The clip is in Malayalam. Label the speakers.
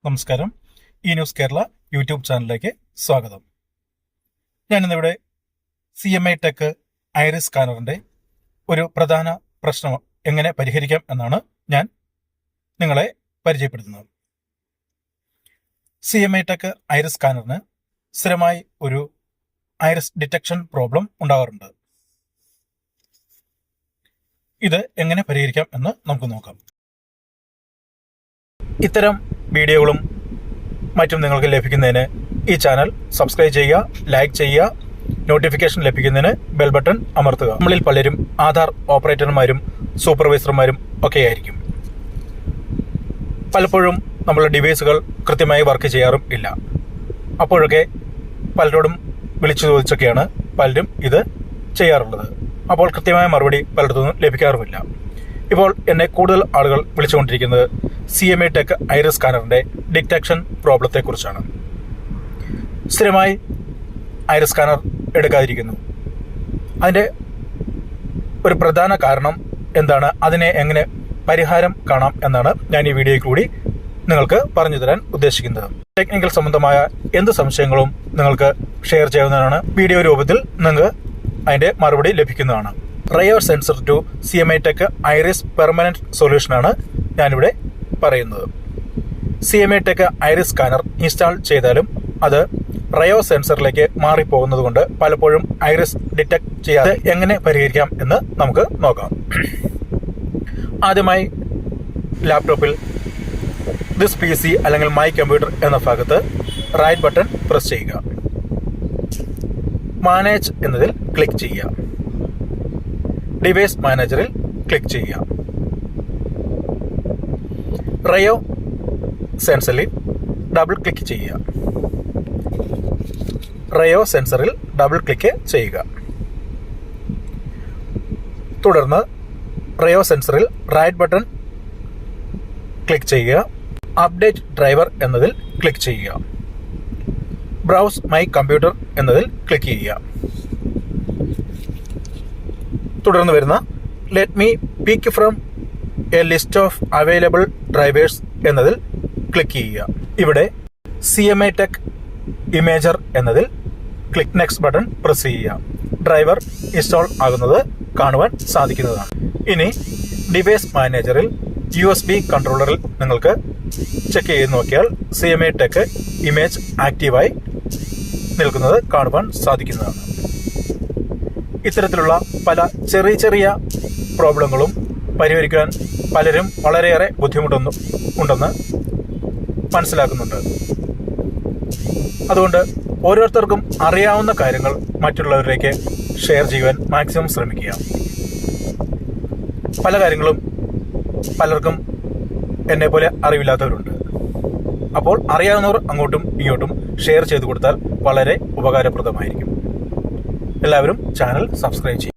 Speaker 1: നമസ്കാരം. ഈ ന്യൂസ് കേരള യൂട്യൂബ് ചാനലിലേക്ക് സ്വാഗതം. ഞാനിന്നിവിടെ CMI ടെക് ഐറിസ് സ്കാനറിന്റെ ഒരു പ്രധാന പ്രശ്നം എങ്ങനെ പരിഹരിക്കാം എന്നാണ് ഞാൻ നിങ്ങളെ പരിചയപ്പെടുത്തുന്നത്. CMI ടെക് ഐറിസ് സ്കാനറിന് സ്ഥിരമായി ഒരു ഐറിസ് ഡിറ്റക്ഷൻ പ്രോബ്ലം ഉണ്ടാകാറുണ്ട്. ഇത് എങ്ങനെ പരിഹരിക്കാം എന്ന് നമുക്ക് നോക്കാം. ഇത്തരം വീഡിയോകളും മറ്റും നിങ്ങൾക്ക് ലഭിക്കുന്നതിന് ഈ ചാനൽ സബ്സ്ക്രൈബ് ചെയ്യുക, ലൈക്ക് ചെയ്യുക, നോട്ടിഫിക്കേഷൻ ലഭിക്കുന്നതിന് ബെൽ ബട്ടൺ അമർത്തുക. നമ്മളിൽ പലരും ആധാർ ഓപ്പറേറ്റർമാരും സൂപ്പർവൈസർമാരും ഒക്കെ ആയിരിക്കും. പലപ്പോഴും നമ്മളുടെ ഡിവൈസുകൾ കൃത്യമായി വർക്ക് ചെയ്യാറും ഇല്ല. അപ്പോഴൊക്കെ പലരോടും വിളിച്ചു ചോദിച്ചൊക്കെയാണ് പലരും ഇത് ചെയ്യാറുള്ളത്. അപ്പോൾ കൃത്യമായ മറുപടി പലയിടത്തുനിന്നും ലഭിക്കാറുമില്ല. ഇപ്പോൾ എന്നെ കൂടുതൽ ആളുകൾ വിളിച്ചുകൊണ്ടിരിക്കുന്നത് CMI ടെക് ഐറിസ് സ്കാനറിന്റെ ഡിറ്റക്ഷൻ പ്രോബ്ലത്തെക്കുറിച്ചാണ്. സ്ഥിരമായി ഐറിസ് സ്കാനർ എടുക്കാതിരിക്കുന്നു. അതിൻ്റെ ഒരു പ്രധാന കാരണം എന്താണ്, അതിനെ എങ്ങനെ പരിഹാരം കാണാം എന്നാണ് ഞാൻ ഈ വീഡിയോയിൽ കൂടി നിങ്ങൾക്ക് പറഞ്ഞു തരാൻ ഉദ്ദേശിക്കുന്നത്. ടെക്നിക്കൽ സംബന്ധമായ എന്ത് സംശയങ്ങളും നിങ്ങൾക്ക് ഷെയർ ചെയ്യാവുന്നതാണ്. വീഡിയോ രൂപത്തിൽ നിങ്ങൾക്ക് അതിൻ്റെ മറുപടി ലഭിക്കുന്നതാണ്. റയോ sensor to CMI tech iris permanent സൊല്യൂഷനാണ് ഞാനിവിടെ പറയുന്നത്. CMI tech iris scanner install ചെയ്താലും അത് റയോ സെൻസറിലേക്ക് മാറിപ്പോകുന്നത് കൊണ്ട് പലപ്പോഴും ഐറിസ് ഡിറ്റക്ട് ചെയ്യാതെ എങ്ങനെ പരിഹരിക്കാം എന്ന് നമുക്ക് നോക്കാം. ആദ്യമായി ലാപ്ടോപ്പിൽ ദിസ് PC അല്ലെങ്കിൽ മൈ കമ്പ്യൂട്ടർ എന്ന ഭാഗത്ത് റൈറ്റ് ബട്ടൺ പ്രസ് ചെയ്യുക. മാനേജ് എന്നതിൽ ക്ലിക്ക് ചെയ്യുക. ഡിവൈസ് മാനേജറിൽ ക്ലിക്ക് ചെയ്യുക. റയോ സെൻസറിൽ ഡബിൾ ക്ലിക്ക് ചെയ്യുക. റയോ സെൻസറിൽ ഡബിൾ ക്ലിക്ക് ചെയ്യുക. തുടർന്ന് റയോ സെൻസറിൽ റൈറ്റ് ബട്ടൺ ക്ലിക്ക് ചെയ്യുക. അപ്ഡേറ്റ് ഡ്രൈവർ എന്നതിൽ ക്ലിക്ക് ചെയ്യുക. ബ്രൗസ് മൈ കമ്പ്യൂട്ടർ എന്നതിൽ ക്ലിക്ക് ചെയ്യുക. തുടർന്ന് വരുന്ന let me pick from A list of available drivers എന്നതിൽ ക്ലിക്ക് ചെയ്യുക. ഇവിടെ CMI ടെക് ഇമേജർ എന്നതിൽ ക്ലിക്ക് നെക്സ്റ്റ് ബട്ടൺ പ്രസ് ചെയ്യുക. ഡ്രൈവർ ഇൻസ്റ്റാൾ ആകുന്നത് കാണുവാൻ സാധിക്കുന്നതാണ്. ഇനി ഡിവൈസ് മാനേജറിൽ USB കൺട്രോളറിൽ നിങ്ങൾക്ക് ചെക്ക് ചെയ്ത് നോക്കിയാൽ CMI ടെക് ഇമേജ് ആക്റ്റീവായി നിൽക്കുന്നത് കാണുവാൻ സാധിക്കുന്നതാണ്. ഇത്തരത്തിലുള്ള പല ചെറിയ ചെറിയ പ്രോബ്ലങ്ങളും പരിഹരിക്കാൻ പലരും വളരെയേറെ ബുദ്ധിമുട്ടുണ്ടെന്ന് മനസ്സിലാക്കുന്നുണ്ട്. അതുകൊണ്ട് ഓരോരുത്തർക്കും അറിയാവുന്ന കാര്യങ്ങൾ മറ്റുള്ളവരിലേക്ക് ഷെയർ ചെയ്യുവാൻ മാക്സിമം ശ്രമിക്കുക. പല കാര്യങ്ങളും പലർക്കും എന്നെ പോലെ അറിവില്ലാത്തവരുണ്ട്. അപ്പോൾ അറിയാവുന്നവർ അങ്ങോട്ടും ഇങ്ങോട്ടും ഷെയർ ചെയ്തു കൊടുത്താൽ വളരെ ഉപകാരപ്രദമായിരിക്കും. എല്ലാവരും ചാനൽ സബ്സ്ക്രൈബ് ചെയ്യും.